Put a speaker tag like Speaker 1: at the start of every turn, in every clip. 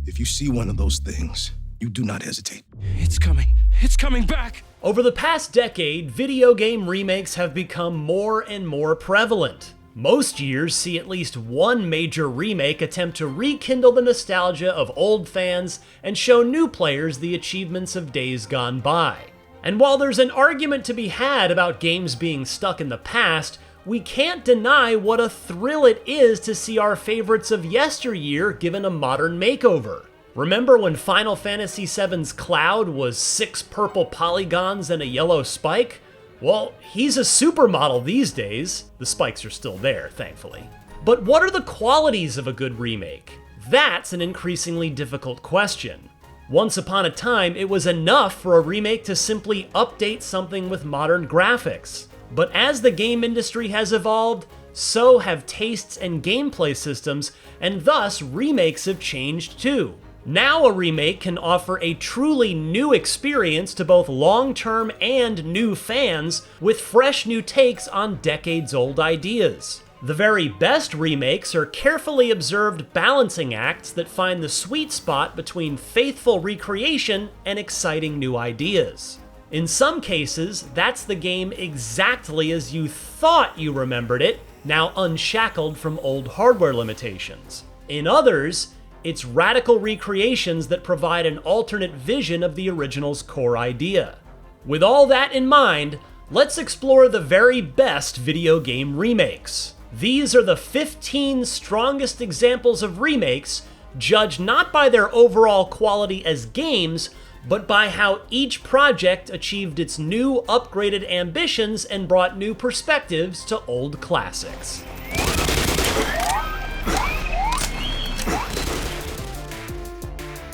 Speaker 1: If you see one of those things, you do not hesitate.
Speaker 2: It's coming. It's coming back!
Speaker 3: Over the past decade, video game remakes have become more and more prevalent. Most years see at least one major remake attempt to rekindle the nostalgia of old fans and show new players the achievements of days gone by. And while there's an argument to be had about games being stuck in the past, we can't deny what a thrill it is to see our favorites of yesteryear given a modern makeover. Remember when Final Fantasy VII's Cloud was 6 purple polygons and a yellow spike? Well, he's a supermodel these days. The spikes are still there, thankfully. But what are the qualities of a good remake? That's an increasingly difficult question. Once upon a time, it was enough for a remake to simply update something with modern graphics. But as the game industry has evolved, so have tastes and gameplay systems, and thus remakes have changed too. Now a remake can offer a truly new experience to both long-term and new fans with fresh new takes on decades-old ideas. The very best remakes are carefully observed balancing acts that find the sweet spot between faithful recreation and exciting new ideas. In some cases, that's the game exactly as you thought you remembered it, now unshackled from old hardware limitations. In others, it's radical recreations that provide an alternate vision of the original's core idea. With all that in mind, let's explore the very best video game remakes. These are the 15 strongest examples of remakes, judged not by their overall quality as games, but by how each project achieved its new, upgraded ambitions and brought new perspectives to old classics.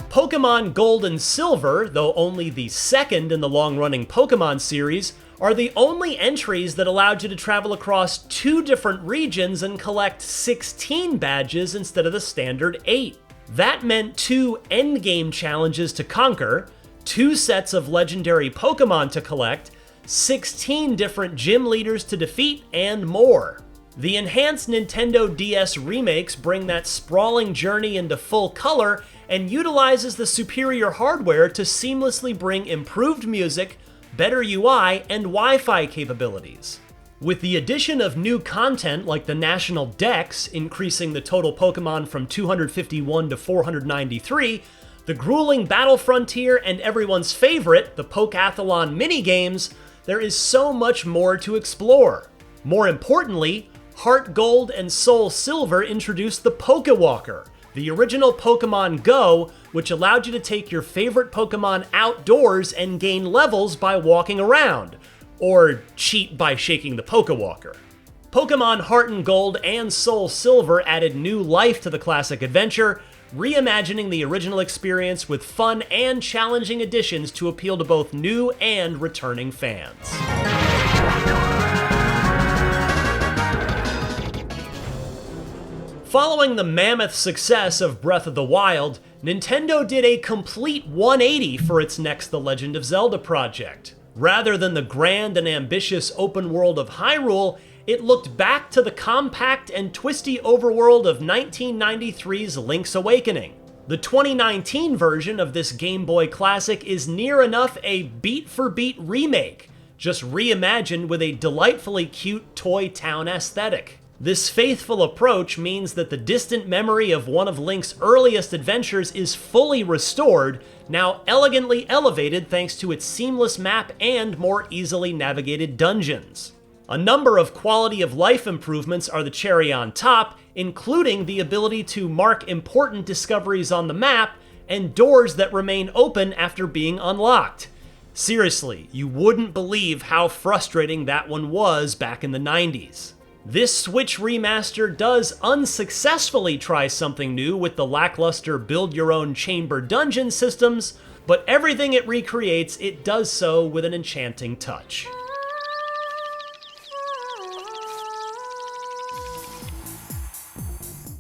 Speaker 3: Pokemon Gold and Silver, though only the second in the long-running Pokemon series, are the only entries that allowed you to travel across 2 different regions and collect 16 badges instead of the standard 8. That meant 2 endgame challenges to conquer, 2 sets of legendary Pokemon to collect, 16 different gym leaders to defeat, and more. The enhanced Nintendo DS remakes bring that sprawling journey into full color and utilizes the superior hardware to seamlessly bring improved music, better UI, and Wi-Fi capabilities. With the addition of new content like the National Dex, increasing the total Pokemon from 251 to 493, the grueling Battle Frontier, and everyone's favorite, the Pokathlon minigames, there is so much more to explore. More importantly, HeartGold and SoulSilver introduced the Pokewalker, the original Pokemon Go, which allowed you to take your favorite Pokemon outdoors and gain levels by walking around, or cheat by shaking the Pokewalker. Pokemon Heart and Gold and SoulSilver added new life to the classic adventure, reimagining the original experience with fun and challenging additions to appeal to both new and returning fans. Following the mammoth success of Breath of the Wild, Nintendo did a complete 180 for its next The Legend of Zelda project. Rather than the grand and ambitious open world of Hyrule, it looked back to the compact and twisty overworld of 1993's Link's Awakening. The 2019 version of this Game Boy classic is near enough a beat-for-beat remake, just reimagined with a delightfully cute toy town aesthetic. This faithful approach means that the distant memory of one of Link's earliest adventures is fully restored, now elegantly elevated thanks to its seamless map and more easily navigated dungeons. A number of quality of life improvements are the cherry on top, including the ability to mark important discoveries on the map and doors that remain open after being unlocked. Seriously, you wouldn't believe how frustrating that one was back in the 90s. This Switch remaster does unsuccessfully try something new with the lackluster build-your-own chamber dungeon systems, but everything it recreates, it does so with an enchanting touch.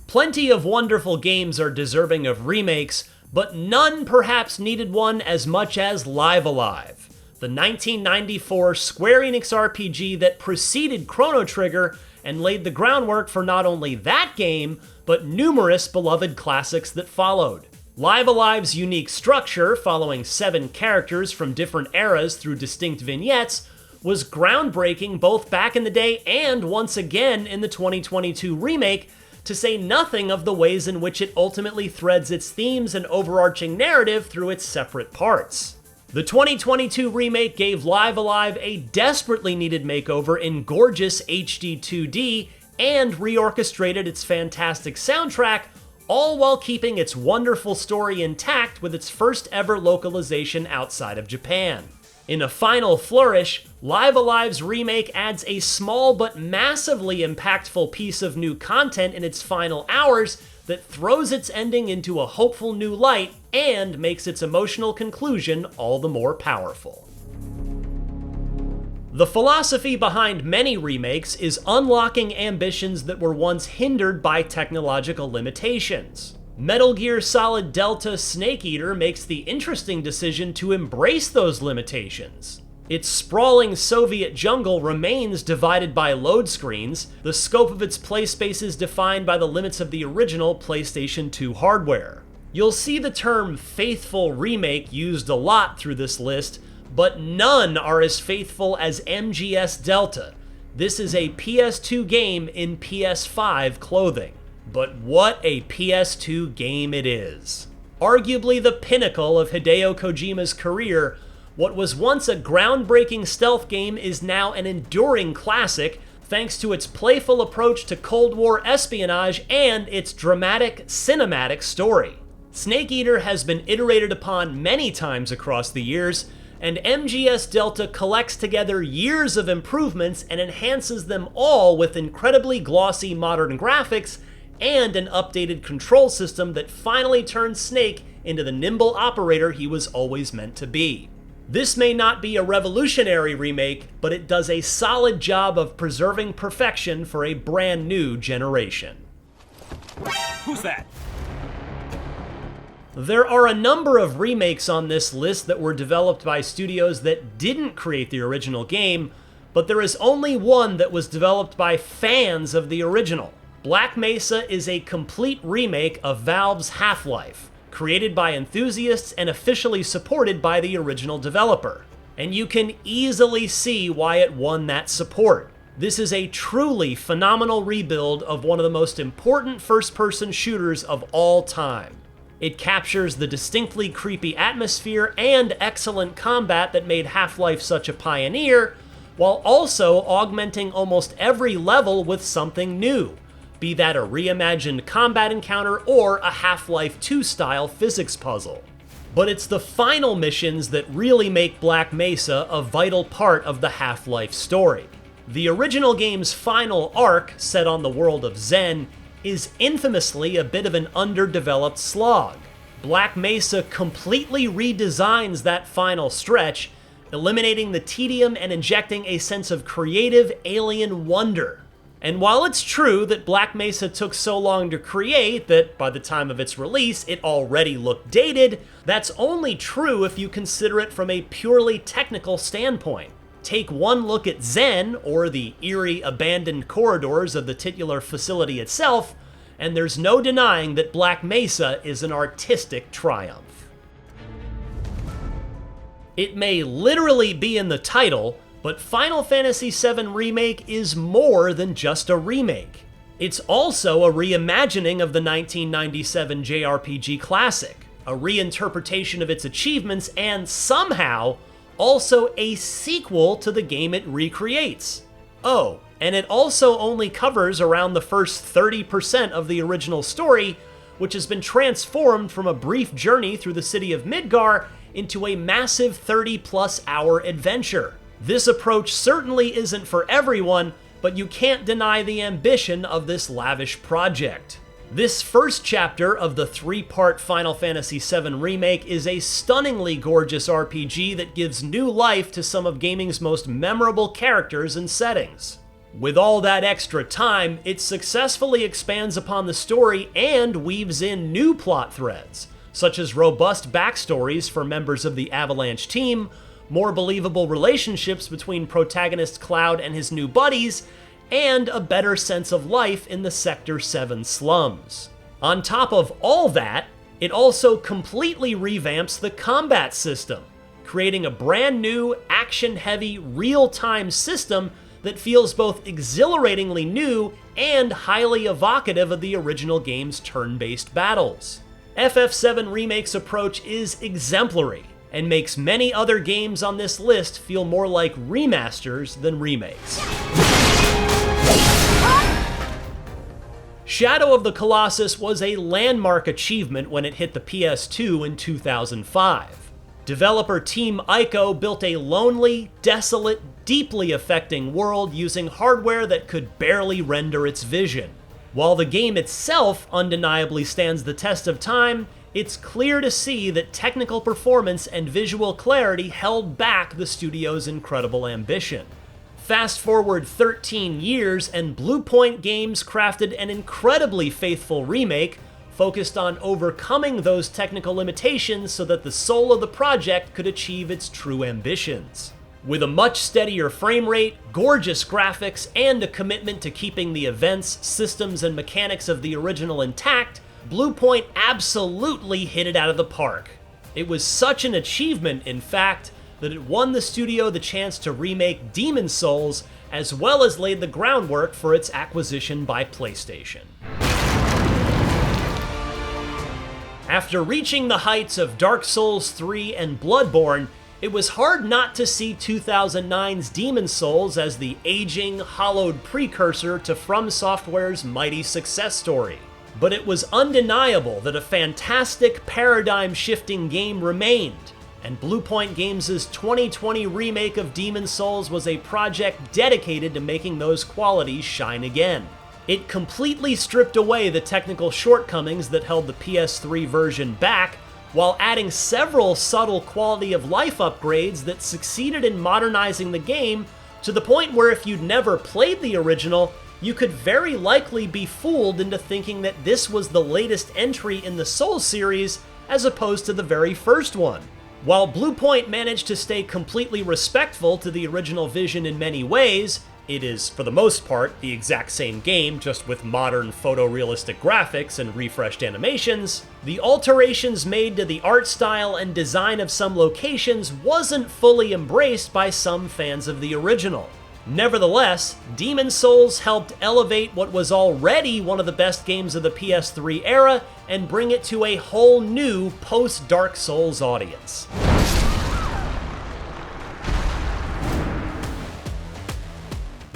Speaker 3: Plenty of wonderful games are deserving of remakes, but none perhaps needed one as much as Live Alive, the 1994 Square Enix RPG that preceded Chrono Trigger and laid the groundwork for not only that game, but numerous beloved classics that followed. Live Alive's unique structure, following 7 characters from different eras through distinct vignettes, was groundbreaking both back in the day and once again in the 2022 remake, to say nothing of the ways in which it ultimately threads its themes and overarching narrative through its separate parts. The 2022 remake gave Live Alive a desperately needed makeover in gorgeous HD 2D and reorchestrated its fantastic soundtrack, all while keeping its wonderful story intact with its first ever localization outside of Japan. In a final flourish, Live Alive's remake adds a small but massively impactful piece of new content in its final hours that throws its ending into a hopeful new light and makes its emotional conclusion all the more powerful. The philosophy behind many remakes is unlocking ambitions that were once hindered by technological limitations. Metal Gear Solid Delta Snake Eater makes the interesting decision to embrace those limitations. Its sprawling Soviet jungle remains divided by load screens, the scope of its play space is defined by the limits of the original PlayStation 2 hardware. You'll see the term faithful remake used a lot through this list, but none are as faithful as MGS Delta. This is a PS2 game in PS5 clothing. But what a PS2 game it is. Arguably the pinnacle of Hideo Kojima's career, what was once a groundbreaking stealth game is now an enduring classic thanks to its playful approach to Cold War espionage and its dramatic, cinematic story. Snake Eater has been iterated upon many times across the years, and MGS Delta collects together years of improvements and enhances them all with incredibly glossy modern graphics and an updated control system that finally turns Snake into the nimble operator he was always meant to be. This may not be a revolutionary remake, but it does a solid job of preserving perfection for a brand new generation.
Speaker 2: Who's that?
Speaker 3: There are a number of remakes on this list that were developed by studios that didn't create the original game, but there is only one that was developed by fans of the original. Black Mesa is a complete remake of Valve's Half-Life, created by enthusiasts and officially supported by the original developer. And you can easily see why it won that support. This is a truly phenomenal rebuild of one of the most important first-person shooters of all time. It captures the distinctly creepy atmosphere and excellent combat that made Half-Life such a pioneer, while also augmenting almost every level with something new, be that a reimagined combat encounter or a Half-Life 2 style physics puzzle. But it's the final missions that really make Black Mesa a vital part of the Half-Life story. The original game's final arc, set on the world of Zen, is infamously a bit of an underdeveloped slog. Black Mesa completely redesigns that final stretch, eliminating the tedium and injecting a sense of creative alien wonder. And while it's true that Black Mesa took so long to create that by the time of its release it already looked dated, that's only true if you consider it from a purely technical standpoint. Take one look at Zen, or the eerie abandoned corridors of the titular facility itself, and there's no denying that Black Mesa is an artistic triumph. It may literally be in the title, but Final Fantasy VII Remake is more than just a remake. It's also a reimagining of the 1997 JRPG classic, a reinterpretation of its achievements, and somehow also a sequel to the game it recreates. Oh, and it also only covers around the first 30% of the original story, which has been transformed from a brief journey through the city of Midgar into a massive 30-plus hour adventure. This approach certainly isn't for everyone, but you can't deny the ambition of this lavish project. This first chapter of the 3-part Final Fantasy VII Remake is a stunningly gorgeous RPG that gives new life to some of gaming's most memorable characters and settings. With all that extra time, it successfully expands upon the story and weaves in new plot threads, such as robust backstories for members of the Avalanche team, more believable relationships between protagonist Cloud and his new buddies, and a better sense of life in the Sector 7 slums. On top of all that, It also completely revamps the combat system, creating a brand new, action-heavy, real-time system that feels both exhilaratingly new and highly evocative of the original game's turn-based battles. FF7 Remake's approach is exemplary, and makes many other games on this list feel more like remasters than remakes. Shadow of the Colossus was a landmark achievement when it hit the PS2 in 2005. Developer Team Ico built a lonely, desolate, deeply affecting world using hardware that could barely render its vision. While the game itself undeniably stands the test of time, it's clear to see that technical performance and visual clarity held back the studio's incredible ambition. Fast forward 13 years, and Bluepoint Games crafted an incredibly faithful remake focused on overcoming those technical limitations so that the soul of the project could achieve its true ambitions. With a much steadier frame rate, gorgeous graphics, and a commitment to keeping the events, systems, and mechanics of the original intact, Bluepoint absolutely hit it out of the park. It was such an achievement, in fact, that it won the studio the chance to remake Demon's Souls, as well as laid the groundwork for its acquisition by PlayStation. After reaching the heights of Dark Souls 3 and Bloodborne, it was hard not to see 2009's Demon's Souls as the aging, hollowed precursor to From Software's mighty success story. But it was undeniable that a fantastic, paradigm-shifting game remained, and Bluepoint Games' 2020 remake of Demon's Souls was a project dedicated to making those qualities shine again. It completely stripped away the technical shortcomings that held the PS3 version back, while adding several subtle quality-of-life upgrades that succeeded in modernizing the game to the point where if you'd never played the original, you could very likely be fooled into thinking that this was the latest entry in the Souls series as opposed to the very first one. While Bluepoint managed to stay completely respectful to the original vision in many ways, it is, for the most part, the exact same game, just with modern photorealistic graphics and refreshed animations, the alterations made to the art style and design of some locations wasn't fully embraced by some fans of the original. Nevertheless, Demon's Souls helped elevate what was already one of the best games of the PS3 era and bring it to a whole new post-Dark Souls audience.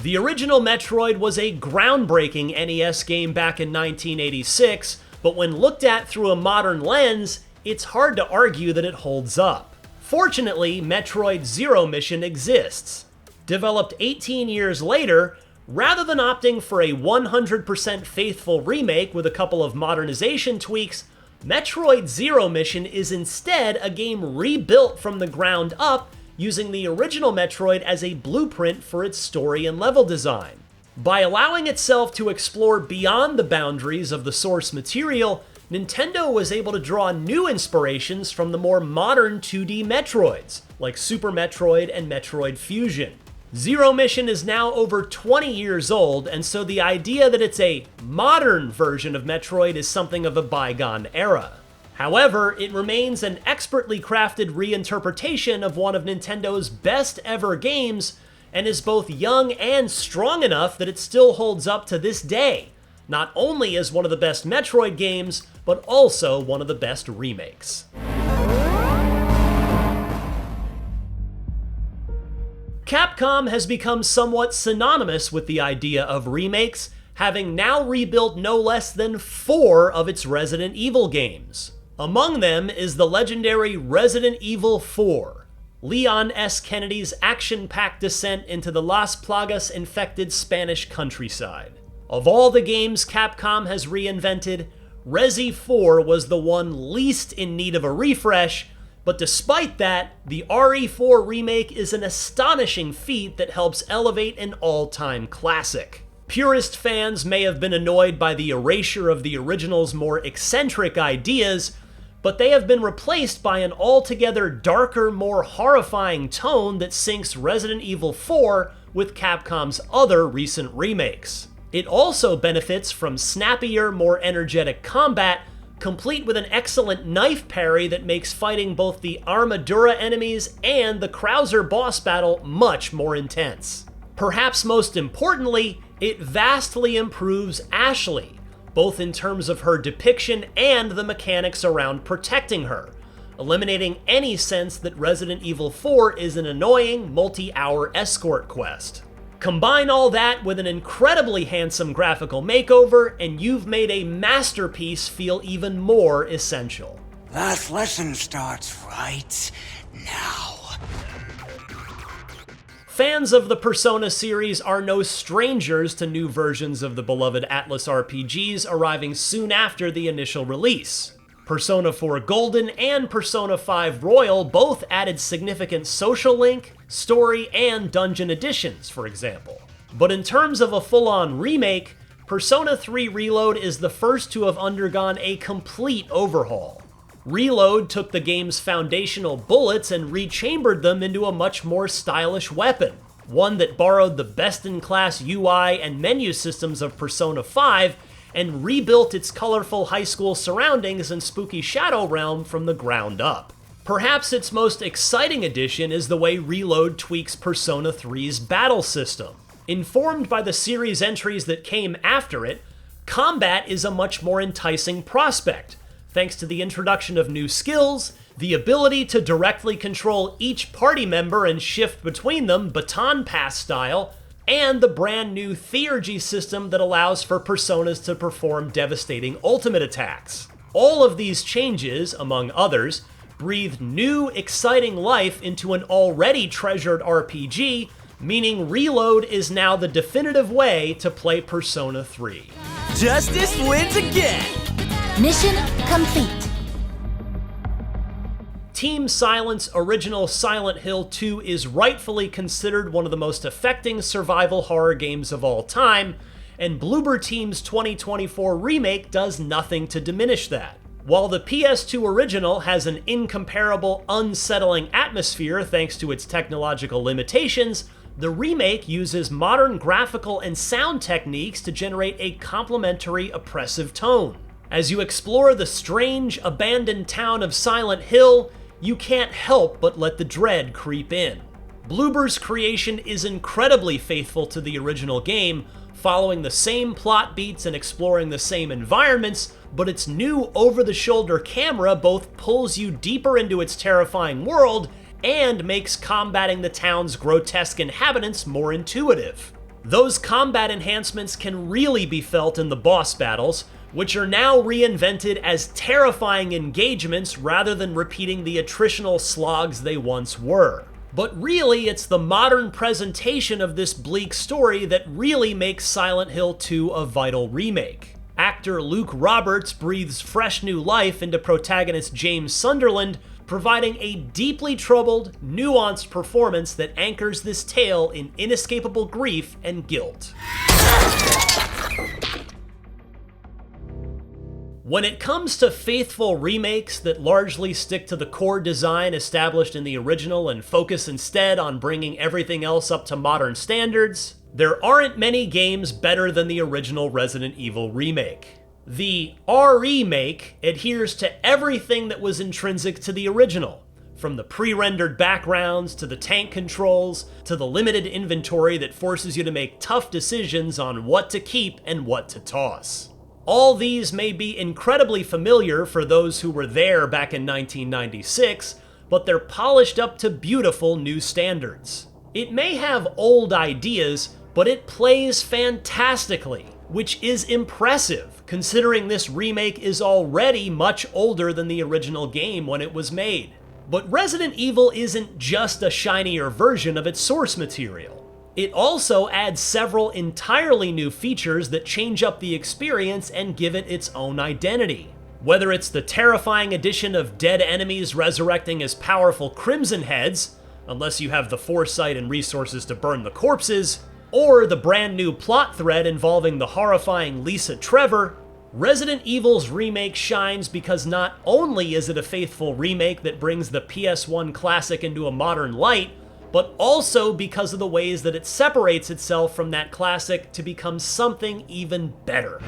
Speaker 3: The original Metroid was a groundbreaking NES game back in 1986, but when looked at through a modern lens, it's hard to argue that it holds up. Fortunately, Metroid Zero Mission exists. Developed 18 years later, rather than opting for a 100% faithful remake with a couple of modernization tweaks, Metroid Zero Mission is instead a game rebuilt from the ground up using the original Metroid as a blueprint for its story and level design. By allowing itself to explore beyond the boundaries of the source material, Nintendo was able to draw new inspirations from the more modern 2D Metroids, like Super Metroid and Metroid Fusion. Zero Mission is now over 20 years old, and so the idea that it's a modern version of Metroid is something of a bygone era. However, it remains an expertly crafted reinterpretation of one of Nintendo's best ever games, and is both young and strong enough that it still holds up to this day, not only as one of the best Metroid games, but also one of the best remakes. Capcom has become somewhat synonymous with the idea of remakes, having now rebuilt no less than 4 of its Resident Evil games. Among them is the legendary Resident Evil 4, Leon S. Kennedy's action-packed descent into the Las Plagas-infected Spanish countryside. Of all the games Capcom has reinvented, Resi 4 was the one least in need of a refresh, but despite that, the RE4 remake is an astonishing feat that helps elevate an all-time classic. Purist fans may have been annoyed by the erasure of the original's more eccentric ideas, but they have been replaced by an altogether darker, more horrifying tone that syncs Resident Evil 4 with Capcom's other recent remakes. It also benefits from snappier, more energetic combat, complete with an excellent knife parry that makes fighting both the Armadura enemies and the Krauser boss battle much more intense. Perhaps most importantly, it vastly improves Ashley, both in terms of her depiction and the mechanics around protecting her, eliminating any sense that Resident Evil 4 is an annoying multi-hour escort quest. Combine all that with an incredibly handsome graphical makeover, and you've made a masterpiece feel even more essential.
Speaker 4: Last lesson starts right now.
Speaker 3: Fans of the Persona series are no strangers to new versions of the beloved Atlas RPGs arriving soon after the initial release. Persona 4 Golden and Persona 5 Royal both added significant social link, story, and dungeon additions, for example. But in terms of a full-on remake, Persona 3 Reload is the first to have undergone a complete overhaul. Reload took the game's foundational bullets and rechambered them into a much more stylish weapon, one that borrowed the best-in-class UI and menu systems of Persona 5 and rebuilt its colorful high school surroundings and spooky Shadow Realm from the ground up. Perhaps its most exciting addition is the way Reload tweaks Persona 3's battle system. Informed by the series entries that came after it, combat is a much more enticing prospect, thanks to the introduction of new skills, the ability to directly control each party member and shift between them baton pass style, and the brand new Theurgy system that allows for personas to perform devastating ultimate attacks. All of these changes, among others, breathe new, exciting life into an already treasured RPG, meaning Reload is now the definitive way to play Persona 3.
Speaker 5: Justice wins again!
Speaker 6: Mission complete.
Speaker 3: Team Silent's original Silent Hill 2 is rightfully considered one of the most affecting survival horror games of all time, and Bloober Team's 2024 remake does nothing to diminish that. While the PS2 original has an incomparable, unsettling atmosphere thanks to its technological limitations, the remake uses modern graphical and sound techniques to generate a complementary, oppressive tone. As you explore the strange, abandoned town of Silent Hill, you can't help but let the dread creep in. Bloober's creation is incredibly faithful to the original game, following the same plot beats and exploring the same environments, but its new over-the-shoulder camera both pulls you deeper into its terrifying world and makes combating the town's grotesque inhabitants more intuitive. Those combat enhancements can really be felt in the boss battles, which are now reinvented as terrifying engagements rather than repeating the attritional slogs they once were. But really, it's the modern presentation of this bleak story that really makes Silent Hill 2 a vital remake. Actor Luke Roberts breathes fresh new life into protagonist James Sunderland, providing a deeply troubled, nuanced performance that anchors this tale in inescapable grief and guilt. When it comes to faithful remakes that largely stick to the core design established in the original and focus instead on bringing everything else up to modern standards, there aren't many games better than the original Resident Evil remake. The R-Remake adheres to everything that was intrinsic to the original, from the pre-rendered backgrounds to the tank controls to the limited inventory that forces you to make tough decisions on what to keep and what to toss. All these may be incredibly familiar for those who were there back in 1996, but they're polished up to beautiful new standards. It may have old ideas, but it plays fantastically, which is impressive, considering this remake is already much older than the original game when it was made. But Resident Evil isn't just a shinier version of its source material. It also adds several entirely new features that change up the experience and give it its own identity. Whether it's the terrifying addition of dead enemies resurrecting as powerful Crimson Heads, unless you have the foresight and resources to burn the corpses, or the brand new plot thread involving the horrifying Lisa Trevor, Resident Evil's remake shines because not only is it a faithful remake that brings the PS1 classic into a modern light, but also because of the ways that it separates itself from that classic to become something even better.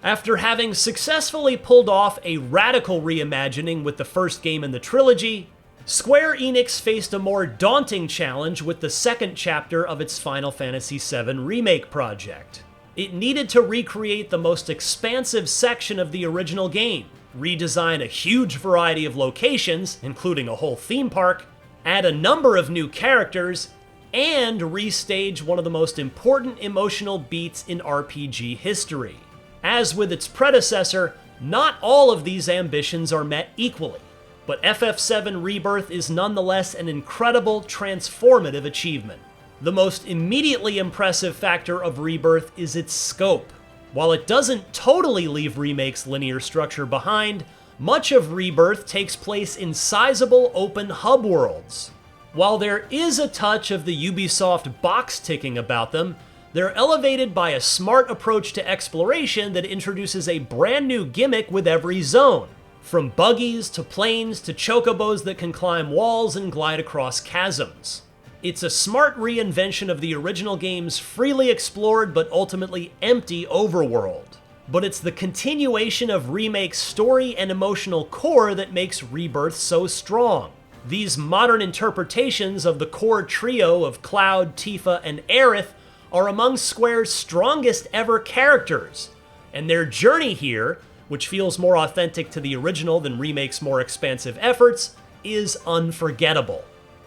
Speaker 3: After having successfully pulled off a radical reimagining with the first game in the trilogy, Square Enix faced a more daunting challenge with the second chapter of its Final Fantasy VII Remake project. It needed to recreate the most expansive section of the original game, redesign a huge variety of locations, including a whole theme park, add a number of new characters, and restage one of the most important emotional beats in RPG history. As with its predecessor, not all of these ambitions are met equally, but FF7 Rebirth is nonetheless an incredible, transformative achievement. The most immediately impressive factor of Rebirth is its scope. While it doesn't totally leave Remake's linear structure behind, much of Rebirth takes place in sizable open hub worlds. While there is a touch of the Ubisoft box ticking about them, they're elevated by a smart approach to exploration that introduces a brand new gimmick with every zone, from buggies to planes to chocobos that can climb walls and glide across chasms. It's a smart reinvention of the original game's freely explored but ultimately empty overworld. But it's the continuation of Remake's story and emotional core that makes Rebirth so strong. These modern interpretations of the core trio of Cloud, Tifa, and Aerith are among Square's strongest ever characters, and their journey here, which feels more authentic to the original than Remake's more expansive efforts, is unforgettable.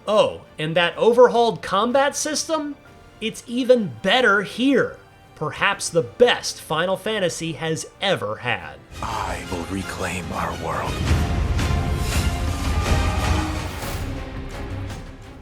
Speaker 3: Oh, and that overhauled combat system? It's even better here. Perhaps the best Final Fantasy has ever had.
Speaker 2: I will reclaim our world.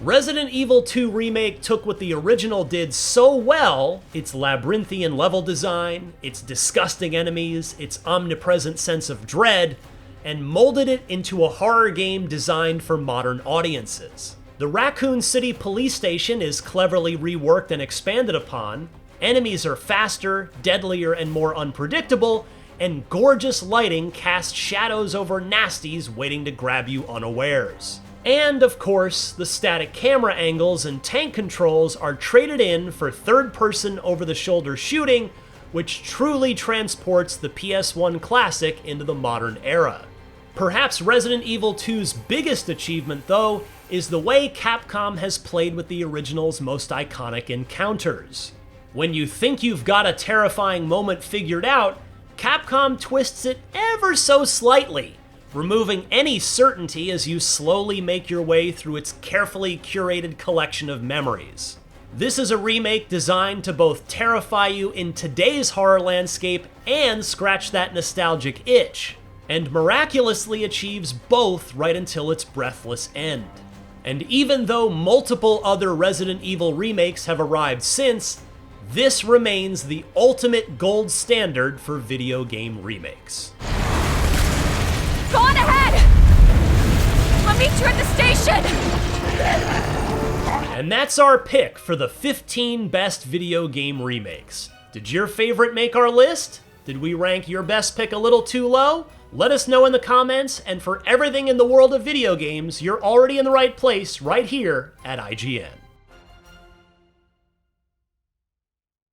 Speaker 3: Resident Evil 2 Remake took what the original did so well, its labyrinthian level design, its disgusting enemies, its omnipresent sense of dread, and molded it into a horror game designed for modern audiences. The Raccoon City police station is cleverly reworked and expanded upon, enemies are faster, deadlier, and more unpredictable, and gorgeous lighting casts shadows over nasties waiting to grab you unawares. And, of course, the static camera angles and tank controls are traded in for third-person over-the-shoulder shooting, which truly transports the PS1 classic into the modern era. Perhaps Resident Evil 2's biggest achievement, though, is the way Capcom has played with the original's most iconic encounters. When you think you've got a terrifying moment figured out, Capcom twists it ever so slightly, removing any certainty as you slowly make your way through its carefully curated collection of memories. This is a remake designed to both terrify you in today's horror landscape and scratch that nostalgic itch, and miraculously achieves both right until its breathless end. And even though multiple other Resident Evil remakes have arrived since, this remains the ultimate gold standard for video game remakes.
Speaker 6: Go on ahead! I'll meet you at the station!
Speaker 3: And that's our pick for the 15 best video game remakes. Did your favorite make our list? Did we rank your best pick a little too low? Let us know in the comments, and for everything in the world of video games, you're already in the right place right here at IGN.